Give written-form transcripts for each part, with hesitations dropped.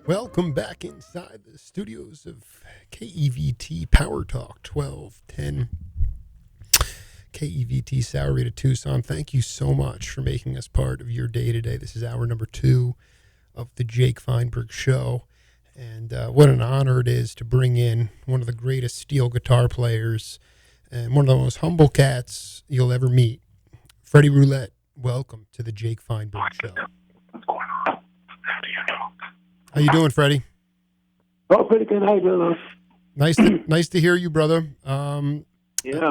Welcome back inside the studios of KEVT Power Talk 1210. KEVT Sour Rate of Tucson. Thank you so much for making us part of your day today. This is hour number 2 of the Jake Feinberg Show. And what an honor it is to bring in one of the greatest steel guitar players and one of the most humble cats you'll ever meet. Freddy Roulette, welcome to the Jake Feinberg Show. What's going on? How do you know? How you doing, Freddy? Oh, pretty good. How you doing? Nice to hear you, brother. Yeah, I'm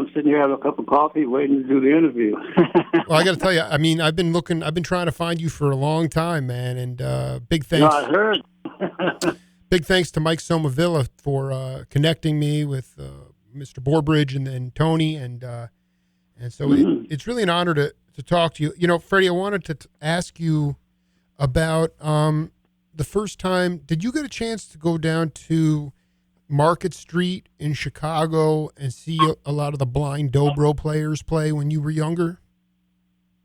sitting here having a cup of coffee, waiting to do the interview. Well, I got to tell you, I mean, I've been trying to find you for a long time, man. And big thanks. No, I heard. Big thanks to Mike Somavilla for connecting me with Mr. Borbridge and Tony, and so it's really an honor to talk to you. You know, Freddie, I wanted to ask you about the first time. Did you get a chance to go down to Market Street in Chicago and see a lot of the blind dobro players play when you were younger?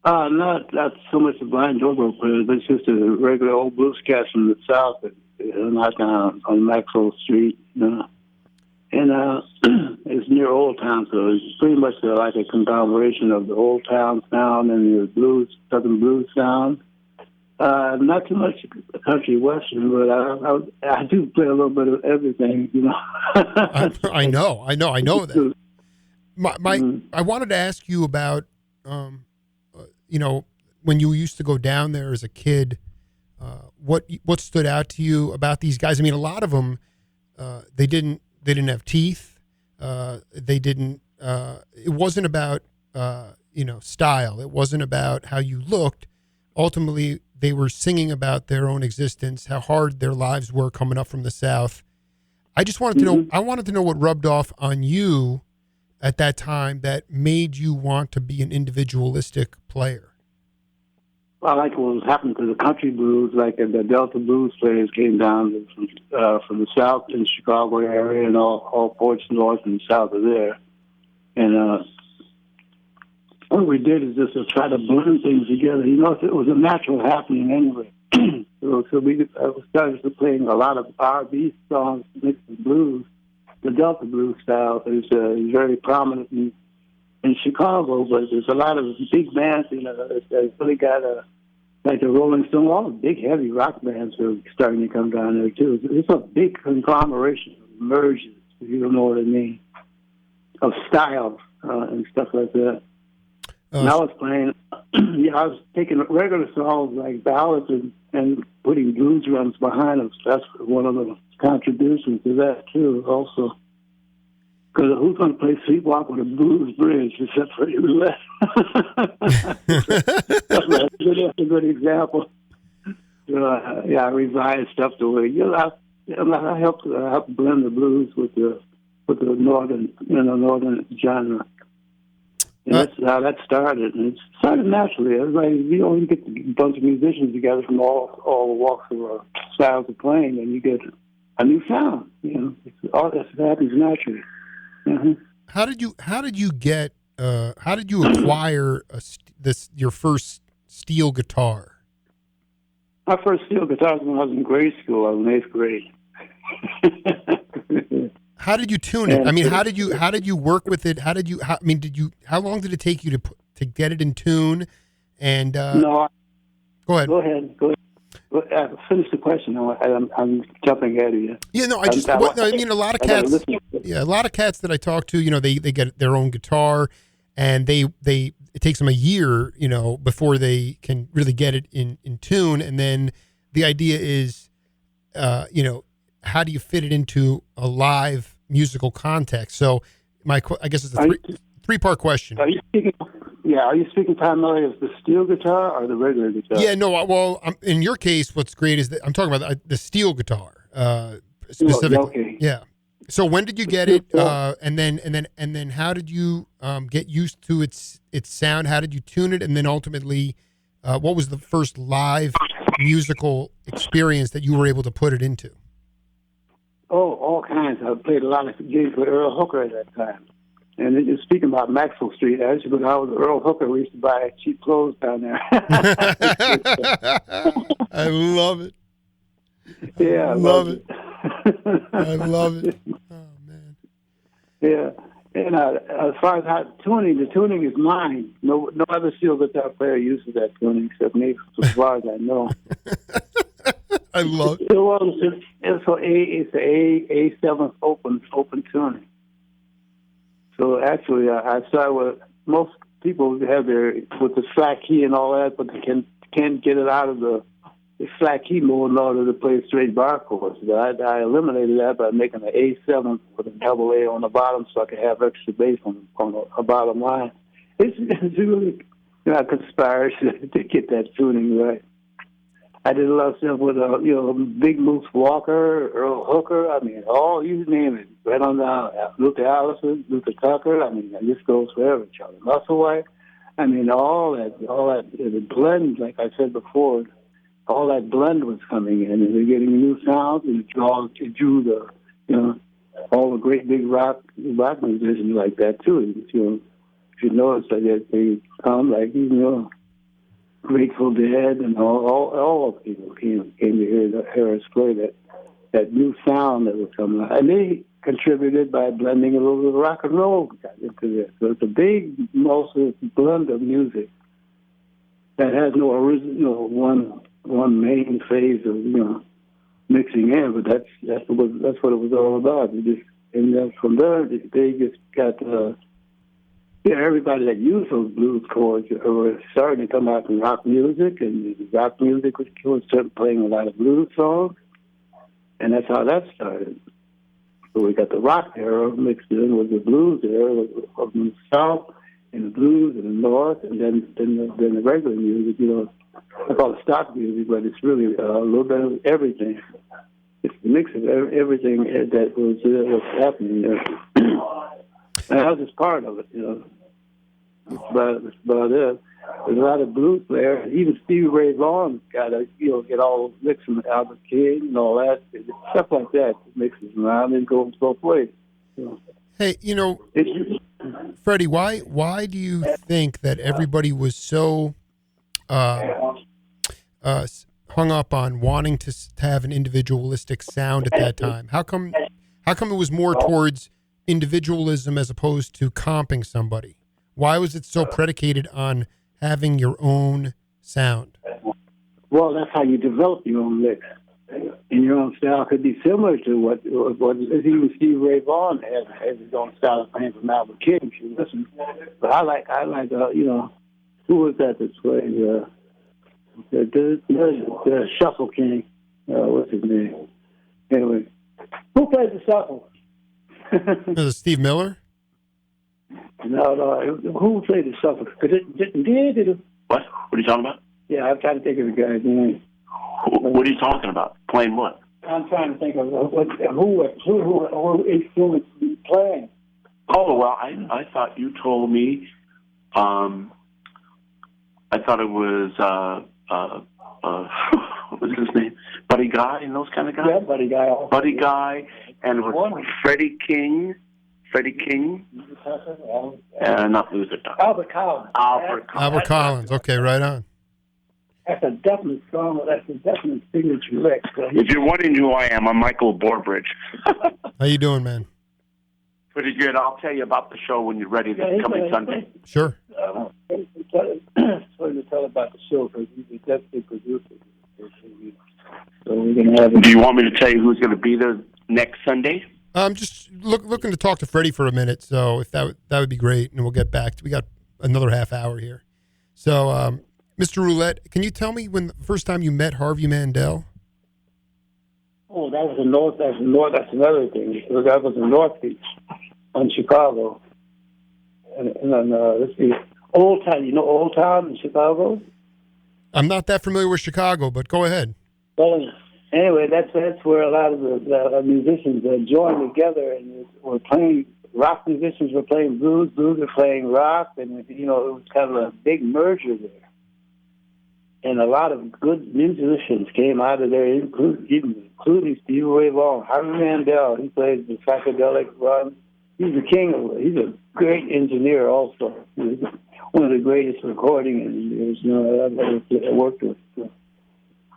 Not so much the blind dobro players, but it's just the regular old blues cats from the South, not down on Maxwell Street. And it's near Old Town, so it's pretty much like a conglomeration of the Old Town sound and the blues, Southern blues sound. Not too much country western, but I do play a little bit of everything, you know. I know that. I wanted to ask you about, you know, when you used to go down there as a kid, what stood out to you about these guys? I mean, a lot of them, they didn't have teeth. It wasn't about, style. It wasn't about how you looked. Ultimately, they were singing about their own existence, how hard their lives were coming up from the South. I just wanted to know. I wanted to know what rubbed off on you at that time that made you want to be an individualistic player. Well, like what was happening to the country blues, like the Delta blues players came down from the South in the Chicago area and all ports north and south of there, and what we did is just to try to blend things together. You know, it was a natural happening anyway. so we started to playing a lot of R&B songs mixed with blues. The Delta blues style is very prominent in Chicago, but there's a lot of big bands, you know, that really got like the Rolling Stones, all the big heavy rock bands are starting to come down there too. It's a big conglomeration of merges, if you don't know what I mean, of styles and stuff like that. And I was playing, I was taking regular songs like ballads and putting blues drums behind them. So that's one of the contributions to that too, also. Because who's going to play Sleepwalk with a blues bridge except for Roulette? That's a good example. I revised stuff to where I helped blend the blues with the northern genre. And that's how that started. And it started naturally. Everybody, you get a bunch of musicians together from all walks of styles of playing, and you get a new sound. You know, all this happens naturally. Mm-hmm. How did you acquire your first steel guitar? My first steel guitar was when I was in grade school. I was in 8th grade. How did you tune it? I mean, how did you work with it? How long did it take you to get it in tune? And no, go ahead. Go ahead. Finish the question. I'm jumping ahead of you. Yeah, no, I mean, a lot of cats. Yeah, a lot of cats that I talk to, you know, they get their own guitar, and it takes them a year, you know, before they can really get it in tune. And then the idea is, you know, how do you fit it into a live musical context? So I guess it's a three-part question. Are you speaking primarily of the steel guitar or the regular guitar? Yeah, no, well, in your case, what's great is that I'm talking about the steel guitar specifically. Okay. Yeah. So when did you get it? And then how did you get used to its sound? How did you tune it? And then ultimately, what was the first live musical experience that you were able to put it into? Oh, all kinds. I played a lot of gigs with Earl Hooker at that time. And then just speaking about Maxwell Street, actually, when I was Earl Hooker, we used to buy cheap clothes down there. I love it. Yeah, I love loved it. it. I love it. Oh man. Yeah. And as far as how tuning, the tuning is mine. No other steel guitar player uses that tuning except me, as far as I know. I love it. It's for it's a A7 open tuning. So actually, I started with most people have their with the slack key and all that, but they can't get it out of the slack key mode in order to play straight bar chords. But I eliminated that by making an A7 with a double A on the bottom, so I could have extra bass on a bottom line. It's really conspired to get that tuning right. I did a lot of stuff with Big Moose Walker, Earl Hooker. I mean, you name it. Right on down. Luther Allison, Luther Tucker. I mean, this goes forever. Charlie Musselwhite. I mean, all that, the blend, like I said before, all that blend was coming in, and they're getting new sounds, and it drew all the great big rock musicians like that too. If you notice that they come like Grateful Dead and all people came to hear us play that new sound that was coming out. And they contributed by blending a little bit of rock and roll into this. So it's a big, mostly blend of music that has no original one main phase of mixing in. But that's what it was all about. And then from there they just got. Everybody that used those blues chords were starting to come out from rock music, and rock music was playing a lot of blues songs, and that's how that started. So we got the rock era mixed in with the blues era of the South and the blues in the North, and then the regular music. I call it stock music, but it's really a little bit of everything. It's a mix of everything that was happening there. And I was just part of it, That's about it. There's a lot of blues players. Even Stevie Ray Vaughan got get all those licks from Albert King and all that. Stuff like that mixes around and goes both ways. Hey, Freddie, why do you think that everybody was so hung up on wanting to have an individualistic sound at that time? How come it was more towards individualism as opposed to comping somebody? Why was it so predicated on having your own sound? Well, that's how you develop your own licks. And your own style could be similar to what even Steve Ray Vaughan has his own style playing from Albert King. If you listen, but I like who was that played the Shuffle King? What's his name? Anyway, who plays the shuffle? Was it Steve Miller? No. Who played the shuffle? What? What are you talking about? Yeah, I'm trying to think of the guy's name. What are you talking about? Playing what? I'm trying to think of who instruments he playing. Oh, well, I thought you told me. I thought it was what was his name? Buddy Guy and those kind of guys. Yeah, Buddy Guy. Also. Buddy Guy and it was Freddie King. Not Luther Tucker. Albert Collins. Albert Collins. Okay, right on. That's a definite song. That's a definite signature lick. If you're wondering who I am, I'm Michael Borbridge. How you doing, man? Pretty good. I'll tell you about the show when you're ready this coming Sunday. Sure. Sorry to tell about the show because he's a deputy producer. So we're gonna have. Do you want me to tell you who's going to be there next Sunday? I'm just looking to talk to Freddie for a minute, so if that would be great, and we'll get back. We got another half hour here. So, Mr. Roulette, can you tell me when the first time you met Harvey Mandel? Oh, that was in North. That's another thing. That was in North Beach, in Chicago. And let's see, Old Town. You know Old Town in Chicago? I'm not that familiar with Chicago, but go ahead. Well, anyway, that's where a lot of the musicians joined together and were playing. Rock musicians were playing blues were playing rock, and it was kind of a big merger there. And a lot of good musicians came out of there, including Stevie Ray Vaughan, Harvey Mandel. He plays the psychedelic run. He's the king. He's a great engineer, also. He's one of the greatest recording engineers I've ever worked with.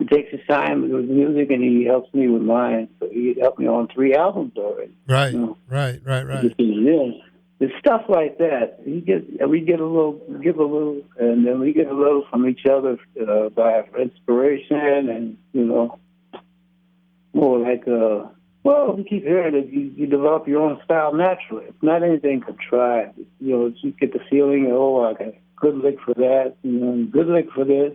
he takes his time with his music, and he helps me with mine. So he helped me on 3 albums already. Right, you know? right. It's stuff like that. We get a little, give a little, and then we get a little from each other by inspiration, and more like well, we keep hearing that you develop your own style naturally. It's not anything contrived. You get the feeling, I got a good lick for that, good lick for this.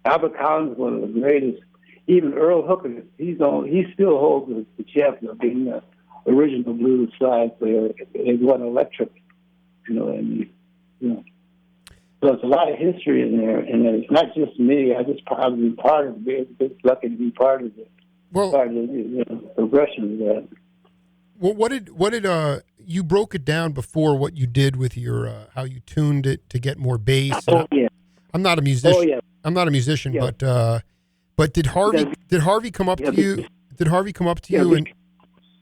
Albert Collins is one of the greatest. Even Earl Hooker, he still holds the champion of being the original blues side player. It won electric, and so it's a lot of history in there, and it's not just me. I just probably part of it. Just lucky to be part of it. Well, part of the progression of that. Well, what did you broke it down before what you did with your how you tuned it to get more bass? Yeah. I'm not a musician. Oh, yeah. I'm not a musician, Yeah. but did Harvey come up to you? Did Harvey come up to you and?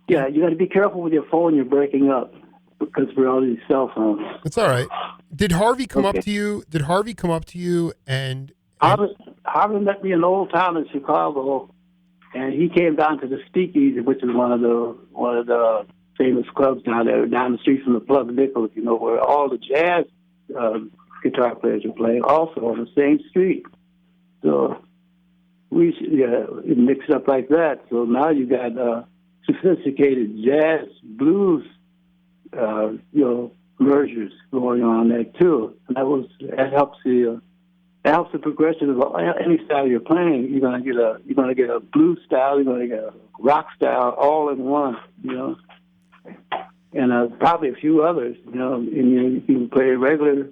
Yeah, you got to be careful with your phone. You're breaking up because we're all these cell phones. It's all right. Did Harvey come up to you? Did Harvey come up to you and? Harvey met me in Old Town in Chicago, and he came down to the Speakeasy, which is one of the famous clubs down there, down the street from the Plug Nickel, where all the jazz guitar players are playing, also on the same street. So it mixed up like that. So now you got sophisticated jazz, blues, mergers going on there too. And that helps the progression of any style you're playing. You're gonna get a blues style, you're gonna get a rock style, all in one, and probably a few others, and you can play regular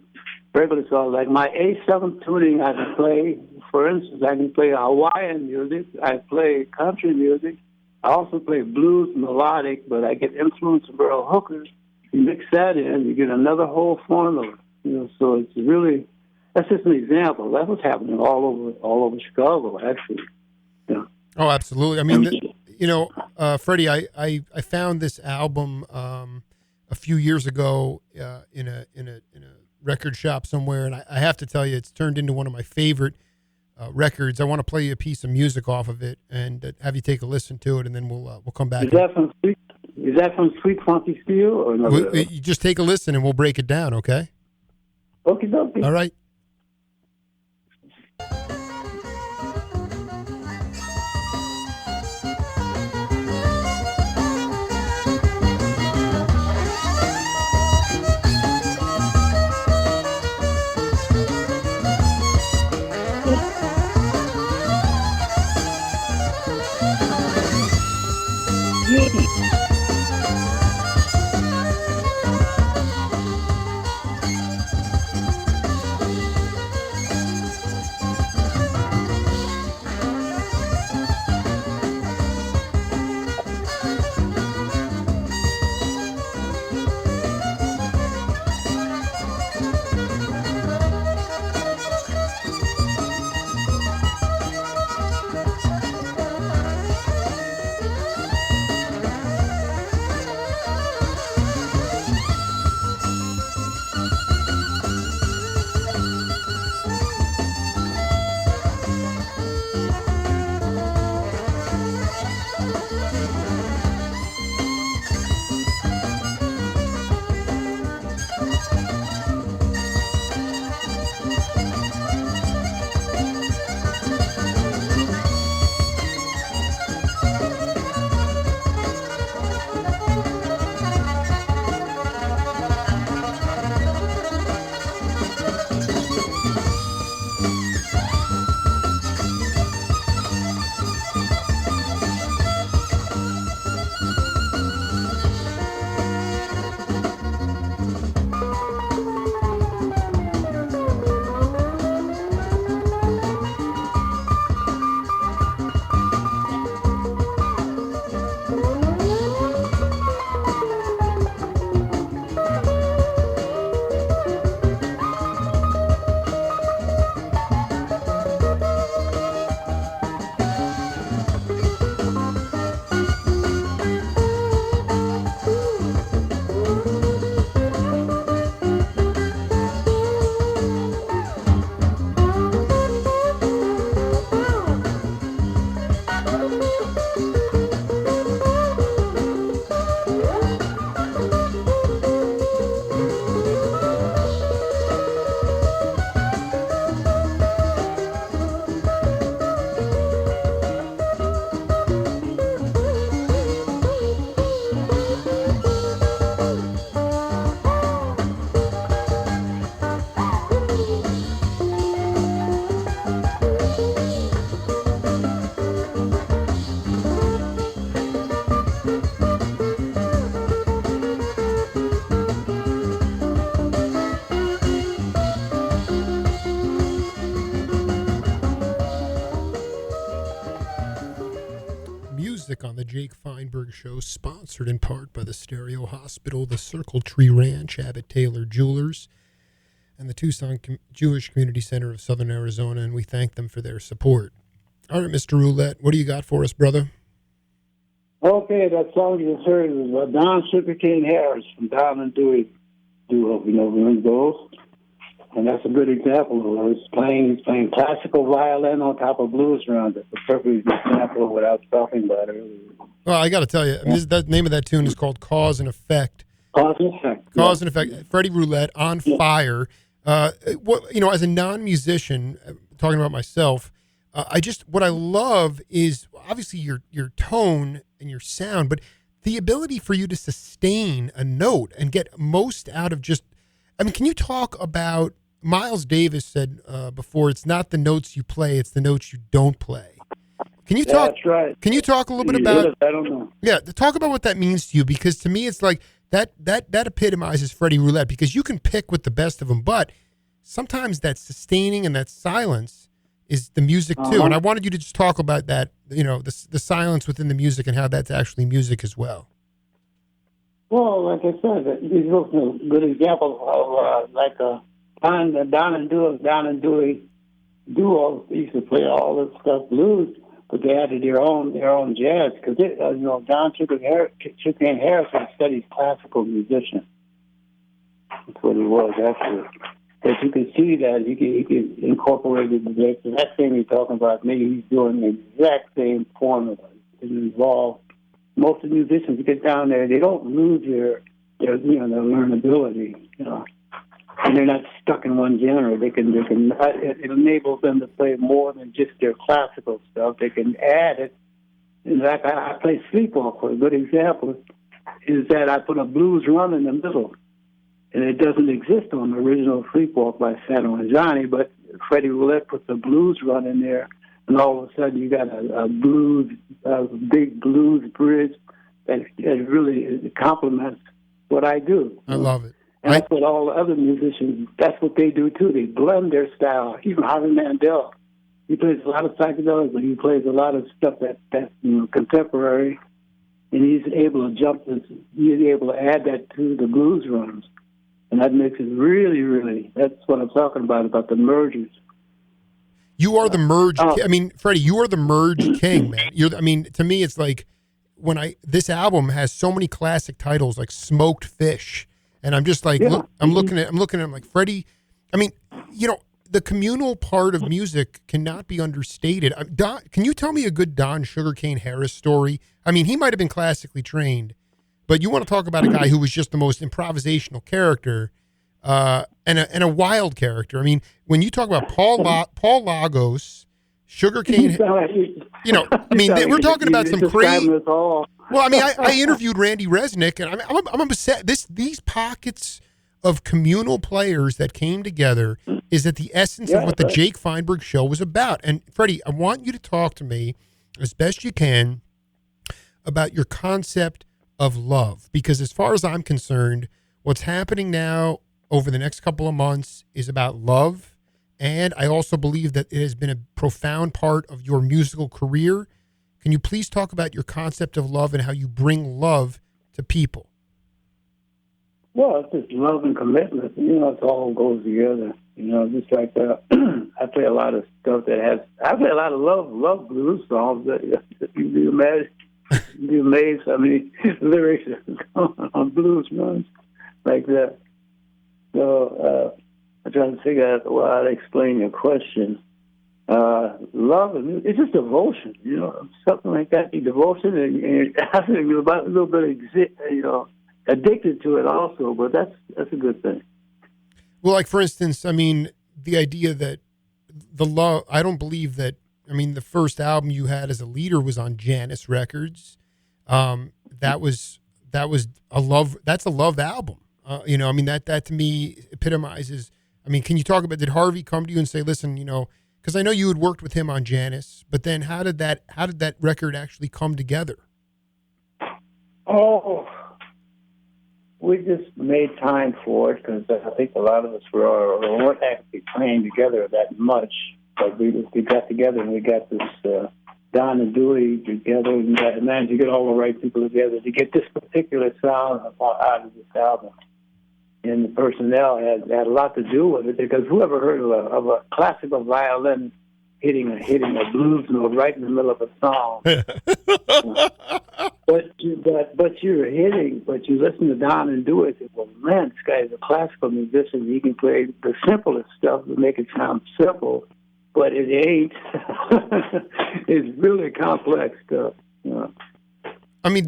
songs. Like my A7 tuning, I can play. For instance, I can play Hawaiian music. I play country music. I also play blues melodic, but I get influence from Earl Hooker. You mix that in, you get another whole formula. So it's really, that's just an example. That was happening all over Chicago, actually. Yeah. Oh, absolutely. I mean, Freddie, I found this album a few years ago in a record shop somewhere, and I have to tell you, it's turned into one of my favorite records. I want to play you a piece of music off of it and have you take a listen to it, and then we'll come back. Is that from Sweet Funky Steel or no? You just take a listen and we'll break it down, okay? Okay. All right. music on the Jake Feinberg Show, sponsored in part by the Stereo Hospital, the Circle Tree Ranch, Abbott Taylor Jewelers, and the Tucson Jewish Community Center of Southern Arizona, and we thank them for their support. All right, Mr. Roulette, what do you got for us, brother? Okay, that song you just heard was Don Sugarcane Harris from Don and Dewey duo, remember those? And that's a good example of he's playing classical violin on top of blues drums. That's a perfect example of what I was talking about earlier. Well, I got to tell you, the name of that tune is called Cause and Effect. Cause and Effect. Cause and Effect. Freddie Roulette, on fire. As a non-musician, talking about myself, what I love is obviously your tone and your sound, but the ability for you to sustain a note and get most out of can you talk about, Miles Davis said before, it's not the notes you play, it's the notes you don't play. Can you talk? That's right. Can you talk a little bit about? I don't know. Yeah, talk about what that means to you, because to me it's like that epitomizes Freddie Roulette, because you can pick with the best of them, but sometimes that sustaining and that silence is the music too. And I wanted you to just talk about that, the silence within the music and how that's actually music as well. Well, like I said, these are a good example of Don and Dewey duo used to play all this stuff blues, but they added their own jazz, because Don Sugarcane Harris studied classical musician. That's what he was actually. But you can see that he can incorporate it. That thing you're talking about, maybe he's doing the exact same formula. It involves most of the musicians who get down there, they don't lose their learnability, and they're not stuck in one genre. It enables them to play more than just their classical stuff. They can add it. In fact, I play sleepwalk. A good example is that I put a blues run in the middle, and it doesn't exist on the original sleepwalk by Sano and Johnny, but Freddie Roulette puts a blues run in there, and all of a sudden you got a big blues bridge that really complements what I do. I love it. And that's what all the other musicians, that's what they do too. They blend their style. Even Harvey Mandel, he plays a lot of psychedelics, but he plays a lot of stuff that's contemporary, and he's able to add that to the blues runs. And that makes it really, really, that's what I'm talking about the mergers. You are the merge. Freddie, you are the merge king, man. To me, it's like this album has so many classic titles, like Smoked Fish, and I'm just like, I'm looking at him like, Freddie. The communal part of music cannot be understated. Can you tell me a good Don Sugarcane Harris story? He might have been classically trained, but you want to talk about a guy who was just the most improvisational character. And a wild character. When you talk about Paul Lagos, Sugarcane, we're talking about some crazy. Well, I interviewed Randy Resnick, and I'm upset. These pockets of communal players that came together is at the essence of what the Jake Feinberg Show was about. And Freddie, I want you to talk to me as best you can about your concept of love, because as far as I'm concerned, what's happening now over the next couple of months is about love, and I also believe that it has been a profound part of your musical career. Can you please talk about your concept of love and how you bring love to people? Well, it's just love and commitment. It all goes together. Just like I play a lot of stuff I play a lot of love blues songs. You'd be amazed how many lyrics on blues runs like that. So I'm trying to figure out how to explain your question. Love, it's just devotion, something like that. Devotion, and I think you're about a little bit, addicted to it also, but that's a good thing. Well, like for instance, the idea that the love, I don't believe that. The first album you had as a leader was on Janus Records. That was a love. That's a love album. That to me epitomizes. Can you talk about, did Harvey come to you and say, listen, because I know you had worked with him on Janus, but then how did that record actually come together? Oh, we just made time for it, because I think a lot of us weren't actually playing together that much, but we got together and we got this Don and Dewey together and managed to get all the right people together to get this particular sound out of this album. And the personnel had a lot to do with it, because whoever heard of a classical violin hitting a blues note right in the middle of a song? but you listen to Don and Dewey and say, well, man, this guy is a classical musician. He can play the simplest stuff to make it sound simple, but it ain't. It's really complex stuff. You know? I mean,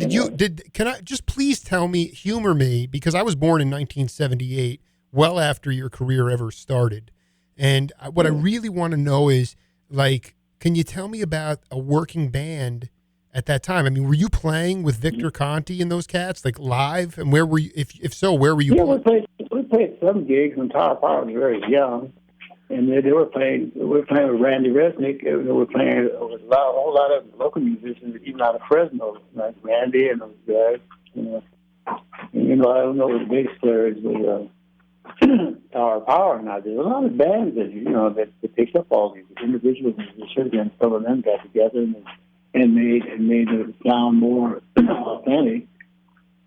can I just please humor me, because I was born in 1978, well after your career ever started. And what I really want to know is, like, can you tell me about a working band at that time? I mean, were you playing with Victor Conti and those cats, like, live? And where were you, if so, where were you playing? We played some gigs when Tower Power was very young. And we were playing with Randy Resnick. We were playing with a whole lot of local musicians, even out of Fresno, like Randy and those guys. I don't know the bass players with Tower Power now. There's a lot of bands that picked up all these individual musicians, and some of them got together and made it sound more authentic.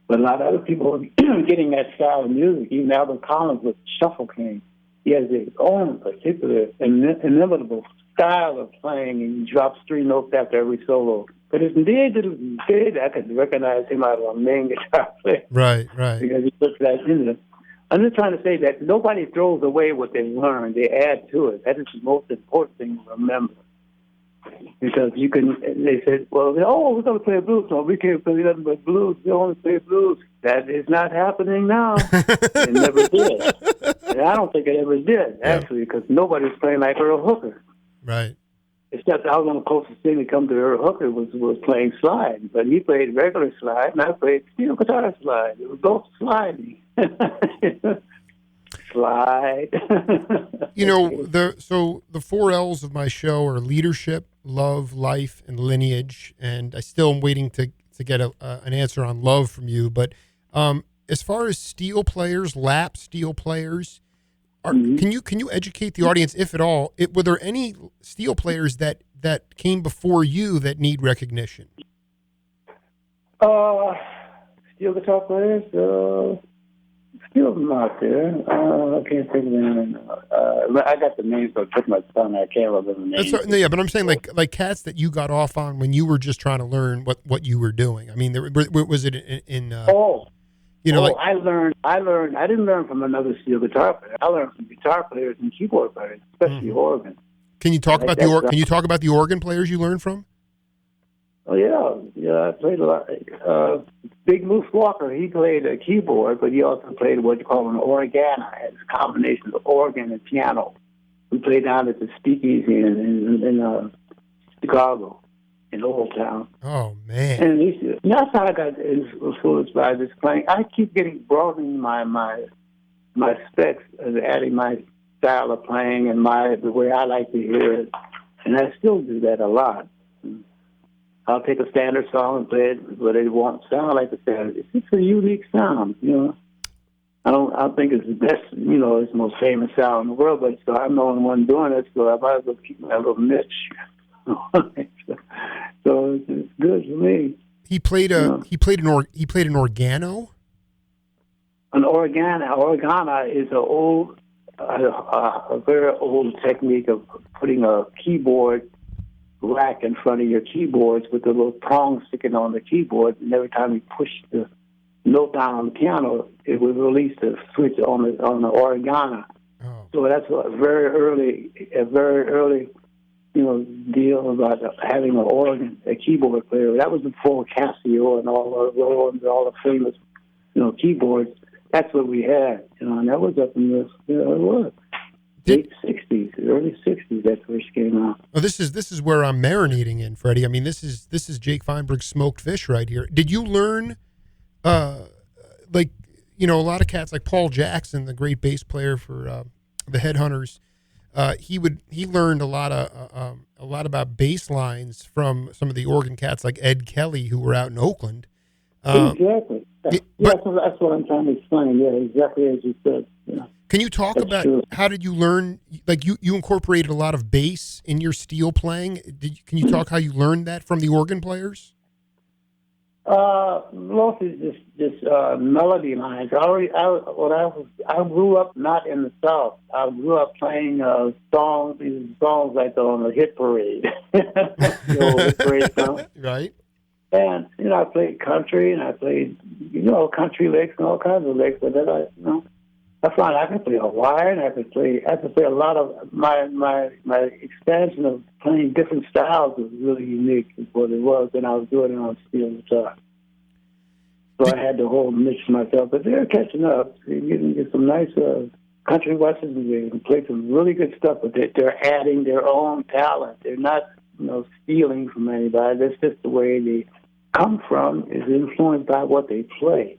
But a lot of other people are getting that style of music. Even Albert Collins with Shuffle King. He has his own particular inimitable style of playing, and he drops 3 notes after every solo. But it's indeed, I could recognize him out of a main guitar player. Right. Because he puts that in there. I'm just trying to say that nobody throws away what they learned. They add to it. That is the most important thing to remember. Because they said, well, we're going to play a blues song. We can't play nothing but blues. We only play blues. That is not happening now. It never did. And I don't think it ever did, actually, because nobody's playing like Earl Hooker. Right. Except I was on the closest thing to come to Earl Hooker was playing slide. But he played regular slide, and I played steel guitar slide. It was both sliding. Slide. The 4 L's of my show are leadership, love, life, and lineage. And I still am waiting to get an answer on love from you. But as far as steel players, lap steel players, can you educate the audience, if at all? Were there any steel players that came before you that need recognition? Steel guitar players, few of them out there. I can't think of them. I got the names, but I took my tongue. I can't remember the names. But I'm saying like cats that you got off on when you were just trying to learn what you were doing. I mean, was it in I learned. I didn't learn from another steel guitar player. I learned from guitar players and keyboard players, especially organ. Can you talk about Can you talk about the organ players you learned from? Oh yeah. I played a lot. Big Moose Walker, he played a keyboard, but he also played what you call an organa. It's a combination of organ and piano. We played down at the Speakeasy in Chicago, in Old Town. Oh man! And that's how I got influenced by this playing. I keep broadening my specs, adding my style of playing and the way I like to hear it, and I still do that a lot. I'll take a standard song and play it, but it won't sound like the standard. It's just a unique sound, I don't think it's the best, it's the most famous sound in the world, but so I'm the only one doing it, so I might as well keep my little niche. So it's good for me. He played an organo. An organa is a very old technique of putting a keyboard rack in front of your keyboards with the little prong sticking on the keyboard, and every time you push the note down on the piano, it would release the switch on the organa. Oh. So that's a very early, deal about having an organ, a keyboard player. That was before Casio and all the famous, keyboards. That's what we had, and that was up in the late 60s, early 60s. That first came out. Oh, this is where I'm marinating in, Freddie. I mean, this is Jake Feinberg's smoked fish right here. Did you learn, a lot of cats like Paul Jackson, the great bass player for the Headhunters? He learned a lot about bass lines from some of the organ cats like Ed Kelly, who were out in Oakland. Exactly. That's what I'm trying to explain. Yeah, exactly as you said. Can you talk That's about true. how did you learn? Like you incorporated a lot of bass in your steel playing. Can you talk how you learned that from the organ players? Mostly just melody lines. I grew up not in the South. I grew up playing these songs like on the hit parade, the old hit parade song. Right. And I played country, and I played country licks and all kinds of licks. But then I found I could play Hawaiian. I could play a lot of my expansion of playing different styles was really unique, is what it was, and I was doing it on steel guitar. So I had to whole mix myself, but they're catching up. You can get some nice country westerns, and they can play some really good stuff, but they're adding their own talent. They're not stealing from anybody. That's just the way they come from, is influenced by what they play.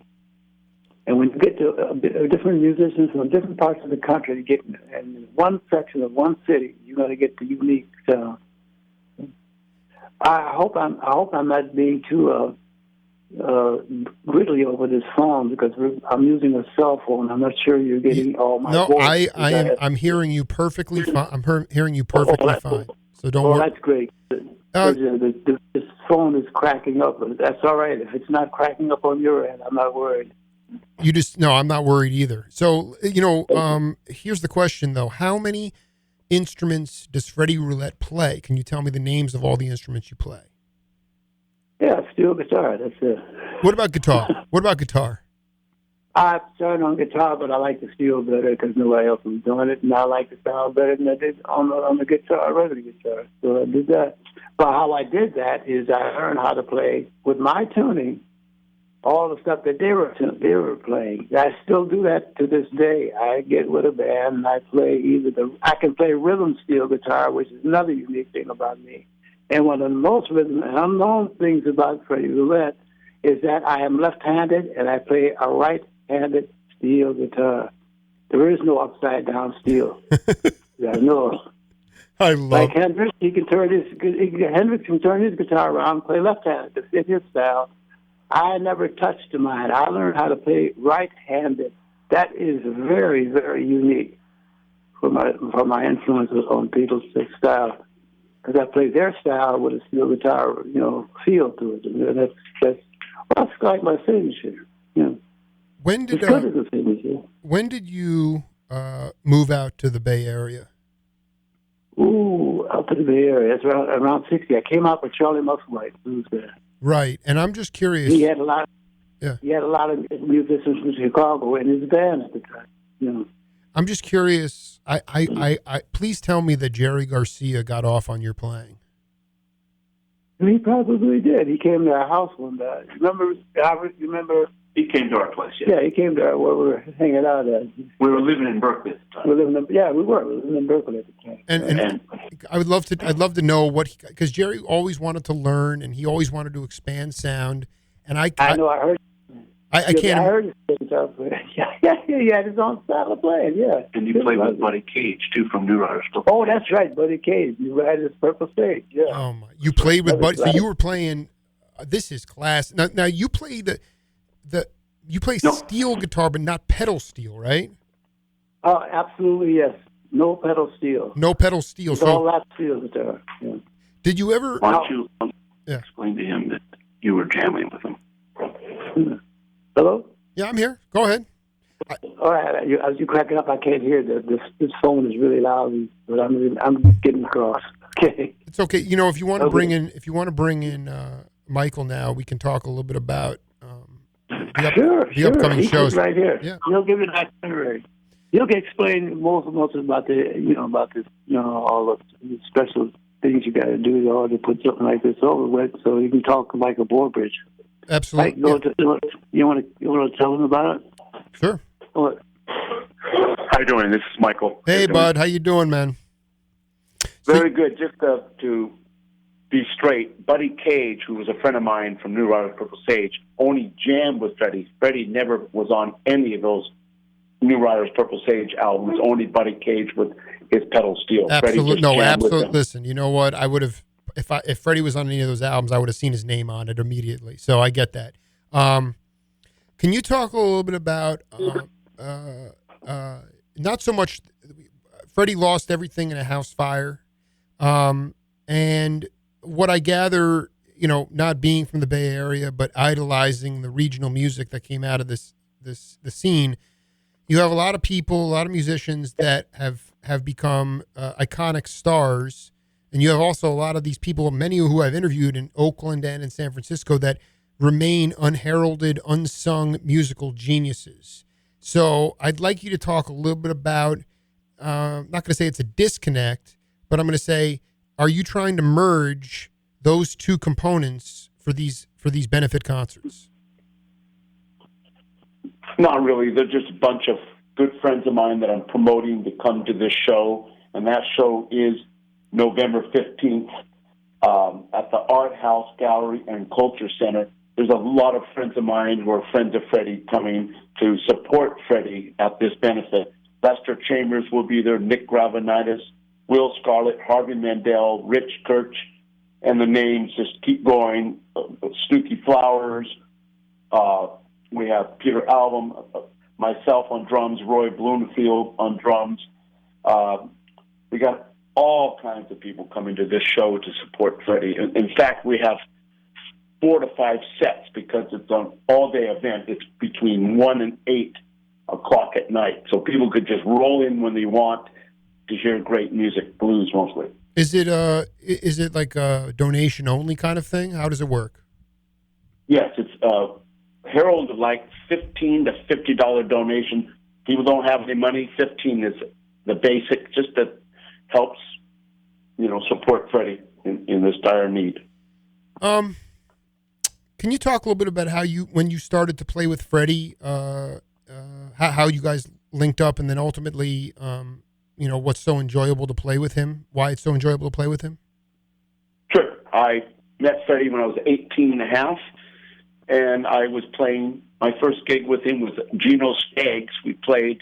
And when you get to different musicians from different parts of the country, in one section of one city, you're going to get the unique sound. I hope I'm not being too gridly over this phone, because I'm using a cell phone. I'm not sure you're getting all my voice. No, I'm hearing you perfectly fine. I'm hearing you perfectly fine. So don't worry. That's great. This phone is cracking up, but that's all right. If it's not cracking up on your end, I'm not worried. I'm not worried either. So, here's the question though. How many instruments does Freddy Roulette play? Can you tell me the names of all the instruments you play? Yeah, steel guitar, that's it. What about guitar? I started on guitar, but I like the steel better because nobody else was doing it, and I like the sound better than I did on the guitar, regular guitar. So I did that. But how I did that is I learned how to play with my tuning all the stuff that they were playing. I still do that to this day. I get with a band and I play I can play rhythm steel guitar, which is another unique thing about me. And one of the most unknown things about Freddy Roulette is that I am left-handed and I play a right-handed steel guitar. There is no upside-down steel. No. I love. Like Hendrix, Hendrix can turn his guitar around and play left-handed to fit his style. I never touched mine. I learned how to play right-handed. That is very, very unique for my influences on people's style. Because I play their style with a steel guitar, feel to it. And that's like my signature. When did it's good as a signature. When did you move out to the Bay Area? Ooh, out to the Bay Area. That's around 60. I came out with Charlie Musselwhite, who's there. Right, and I'm just curious. He had a lot. Yeah. He had a lot of musicians from Chicago in his band at the time. I'm just curious. I please tell me that Jerry Garcia got off on your playing. He probably did. He came to our house one day. Remember? He came to our place. Yeah, he came to where we were hanging out at. We were living in Berkeley at the time. We were living in Berkeley at the time. And I'd love to know because Jerry always wanted to learn and he always wanted to expand sound. And I know I heard. I can't. I heard his guitar play. Yeah, he had his own style of playing. Yeah, and you played with Buddy Cage too from New Riders. Oh, that's right, Buddy Cage. You had his Purple Sage. Yeah. Oh my! You played with Buddy. So you were playing. This is class. Now you play steel guitar, but not pedal steel, right? Oh, absolutely yes. No pedal steel. No pedal steel. It's all lap steel guitar. Yeah. Did you ever? Why don't you explain to him that you were jamming with him? Hello? Yeah, I'm here. Go ahead. All right. As you cracking up, I can't hear. This phone is really loud, but I'm getting across. Okay. It's okay. If you want to bring in Michael now, we can talk a little bit about the upcoming shows. Right here. Yeah. He'll give you an itinerary. He'll explain most about about this, all the special things you got to do in order to put something like this over with, so you can talk like a board bridge. Absolutely. You want to tell him about it? Sure. How you doing? This is Michael. Hey, bud. How you doing, man? Very good. Just to be straight, Buddy Cage, who was a friend of mine from New Riders Purple Sage, only jammed with Freddy. Freddy never was on any of those New Riders Purple Sage albums. Only Buddy Cage with his pedal steel. Absolutely. No, absolutely. Listen, you know what? I would have. If Freddy was on any of those albums, I would have seen his name on it immediately. So I get that. Can you talk a little bit about not so much. Freddie lost everything in a house fire, and what I gather, not being from the Bay Area, but idolizing the regional music that came out of the scene. You have a lot of people, a lot of musicians that have become iconic stars, and you have also a lot of these people, many who I've interviewed in Oakland and in San Francisco, that remain unheralded, unsung musical geniuses. So I'd like you to talk a little bit about, I'm not going to say it's a disconnect, but I'm going to say, are you trying to merge those two components for these benefit concerts? Not really. They're just a bunch of good friends of mine that I'm promoting to come to this show, and that show is November 15th at the Art House Gallery and Culture Center. There's a lot of friends of mine who are friends of Freddie coming to support Freddie at this benefit. Lester Chambers will be there, Nick Gravenitis, Will Scarlett, Harvey Mandel, Rich Kirch, and the names just keep going. Snooky Flowers. We have Peter Album, myself on drums, Roy Bloomfield on drums. We got all kinds of people coming to this show to support Freddie. In fact, we have 4 to 5 sets because it's an all-day event. It's between 1 and 8 o'clock at night. So people could just roll in when they want to hear great music, blues mostly. Is it like a donation only kind of thing? How does it work? Yes, it's heralded like $15 to $50 donation. People don't have any money. 15 is the basic, just that helps, support Freddie in this dire need. Can you talk a little bit about when you started to play with Freddie, how you guys linked up, and then ultimately, what's so enjoyable to play with him? Why it's so enjoyable to play with him? Sure. I met Freddie when I was 18 and a half, and I was playing. My first gig with him was Gino Skaggs. We played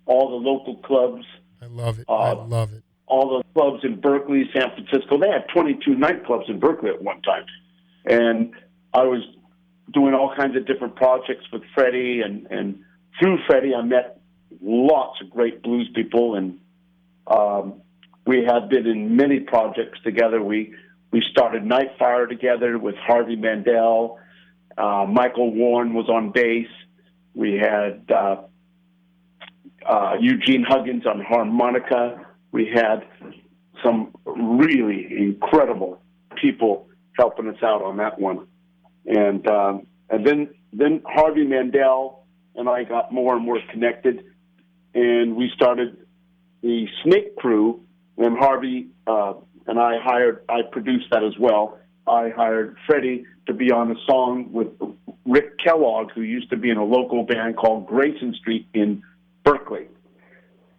all the local clubs. I love it. I love it. All the clubs in Berkeley, San Francisco. They had 22 nightclubs in Berkeley at one time. And I was doing all kinds of different projects with Freddie, and through Freddie, I met lots of great blues people, and we had been in many projects together. We started Nightfire together with Harvey Mandel. Michael Warren was on bass. We had Eugene Huggins on harmonica. We had some really incredible people helping us out on that one. And then Harvey Mandel and I got more and more connected, and we started the Snake Crew, and Harvey and I produced that as well. I hired Freddie to be on a song with Rick Kellogg, who used to be in a local band called Grayson Street in Berkeley.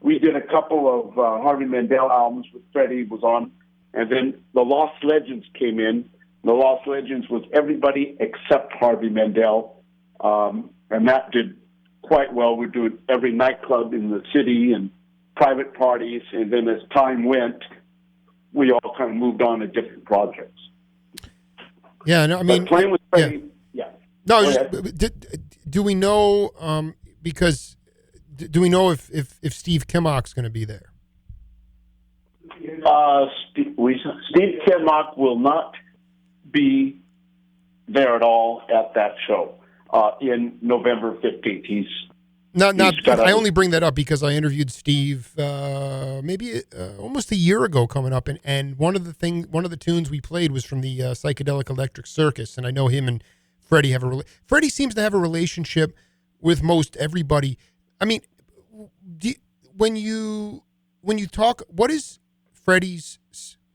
We did a couple of Harvey Mandel albums with Freddie was on, and then the Lost Legends came in. The Lost Legends was everybody except Harvey Mandel, and that did quite well. We're doing every nightclub in the city and private parties, and then as time went, we all kind of moved on to different projects. Yeah, no, I mean, but playing with Freddie, yeah. No, do we know? Because do we know if Steve Kimmock's going to be there? Steve Kimmock will not be there at all at that show in November 15th. I only bring that up because I interviewed Steve maybe almost a year ago coming up, and one of the tunes we played was from the Psychedelic Electric Circus, and I know him and Freddie have Freddie seems to have a relationship with most everybody. I mean, when you talk, what is Freddie's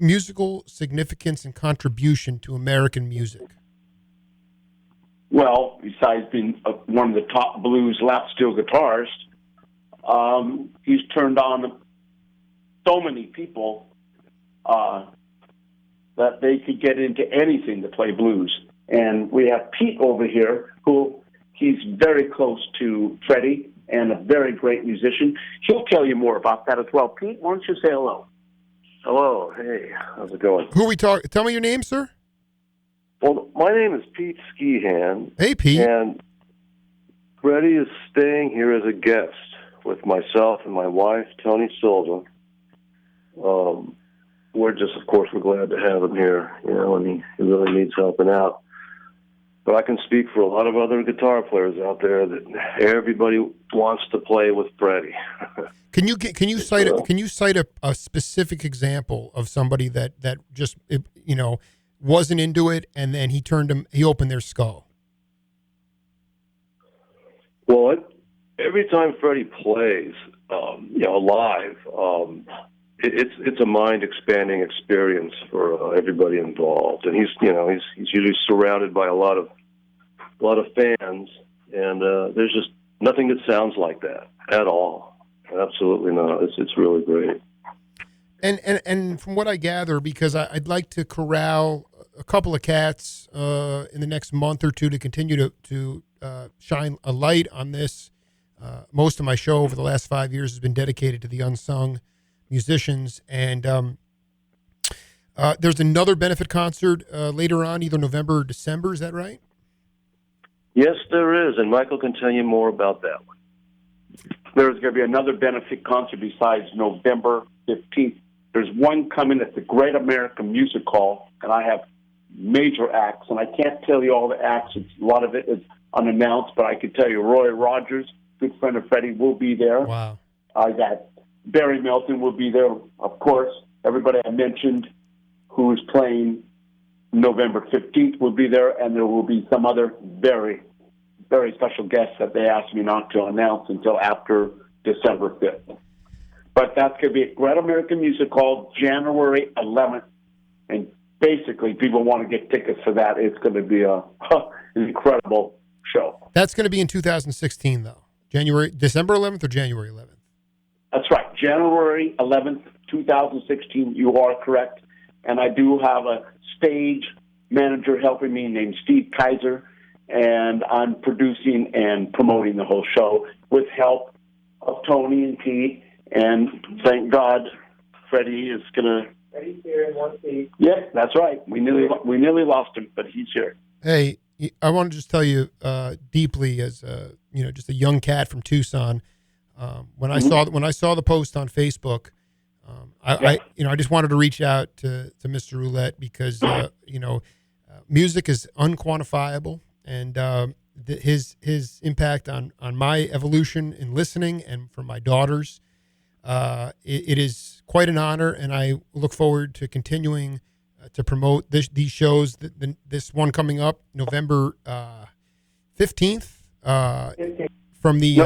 musical significance and contribution to American music? Well, besides being one of the top blues lap steel guitarists, he's turned on so many people that they could get into anything to play blues. And we have Pete over here, who he's very close to Freddie and a very great musician. He'll tell you more about that as well. Pete, why don't you say hello? Hello. Hey, how's it going? Who we talk? Tell me your name, sir. Well, my name is Pete Skihan. Hey, Pete. And Freddie is staying here as a guest. with myself and my wife, Tony Silva. We're glad to have him here, and he really needs helping out. But I can speak for a lot of other guitar players out there that everybody wants to play with Freddy. Can you cite a specific example of somebody that just wasn't into it, and then he opened their skull? Well, every time Freddy plays, live, it's a mind expanding experience for everybody involved, and he's usually surrounded by a lot of fans, and there's just nothing that sounds like that at all. Absolutely not. It's really great. And from what I gather, because I'd like to corral a couple of cats in the next month or two to continue to shine a light on this. Most of my show over the last 5 years has been dedicated to the unsung musicians, and there's another benefit concert later on, either November or December. Is that right? Yes, there is, and Michael can tell you more about that one. There's going to be another benefit concert besides November 15th. There's one coming at the Great American Music Hall, and I have major acts, and I can't tell you all the acts. A lot of it is unannounced, but I can tell you Roy Rogers, good friend of Freddie, will be there. Wow. I got Barry Melton will be there, of course. Everybody I mentioned who is playing November 15th will be there, and there will be some other very, very special guests that they asked me not to announce until after December 5th. But that's going to be at Great American Music Hall, January 11th, and basically people want to get tickets for that. It's going to be an incredible show. That's going to be in 2016, though. December 11th or January 11th? That's right. January 11th, 2016. You are correct. And I do have a stage manager helping me named Steve Kaiser, and I'm producing and promoting the whole show with help of Tony and Pete. And thank God, Freddie is going to... Freddie's here in one seat. Yeah, that's right. We nearly lost him, but he's here. Hey, I want to just tell you deeply, as just a young cat from Tucson. When I saw the post on Facebook, I just wanted to reach out to Mr. Roulette because music is unquantifiable, and his impact on my evolution in listening and for my daughters, it is quite an honor, and I look forward to continuing to promote these shows. This one coming up November 15th. From the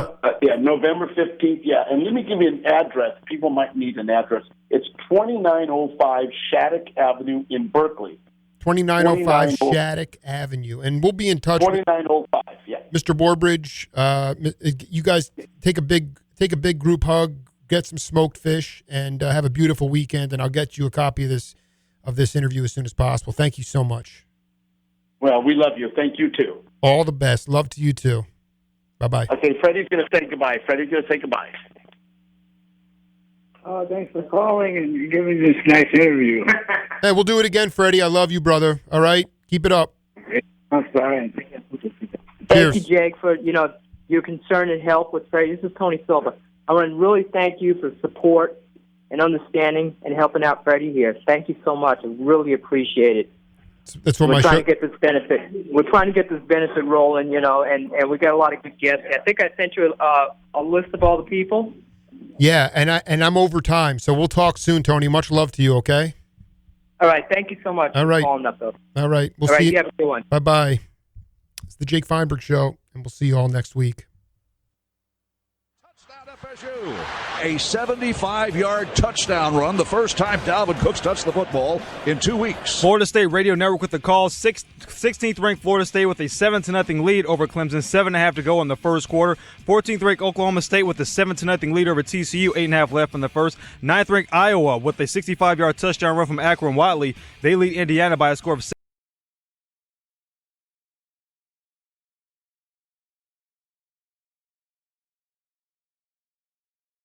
November 15th. Yeah, and let me give you an address. People might need an address. It's 2905 Shattuck Avenue in Berkeley. 2905 Shattuck Avenue, and we'll be in touch. 2905. Yeah. Mr. Borbridge, you guys take a big group hug, get some smoked fish, and have a beautiful weekend. And I'll get you a copy of this interview as soon as possible. Thank you so much. Well, we love you. Thank you too. All the best. Love to you too. Bye-bye. Okay, Freddie's going to say goodbye. Oh, thanks for calling and giving this nice interview. Hey, we'll do it again, Freddie. I love you, brother. All right? Keep it up. I'm sorry. Thank you, Jake, for your concern and help with Freddie. This is Tony Silva. I want to really thank you for support and understanding and helping out Freddie here. Thank you so much. I really appreciate it. That's what we're trying to get this benefit. We're trying to get this benefit rolling, and we got a lot of good guests. I think I sent you a list of all the people. Yeah, and I'm over time, so we'll talk soon, Tony. Much love to you. Okay. All right. Thank you so much. All right. For calling up, though. All right. We'll all see right, you. Have a good one. Bye. It's the Jake Feinberg Show, and we'll see you all next week. A 75-yard touchdown run, the first time Dalvin Cook's touched the football in 2 weeks. Florida State Radio Network with the call. 16th ranked Florida State with a 7-0 lead over Clemson. 7.5 to go in the first quarter. 14th ranked Oklahoma State with a 7-0 lead over TCU. 8.5 left in the first. 9th ranked Iowa with a 65-yard touchdown run from Akron Watley. They lead Indiana by a score of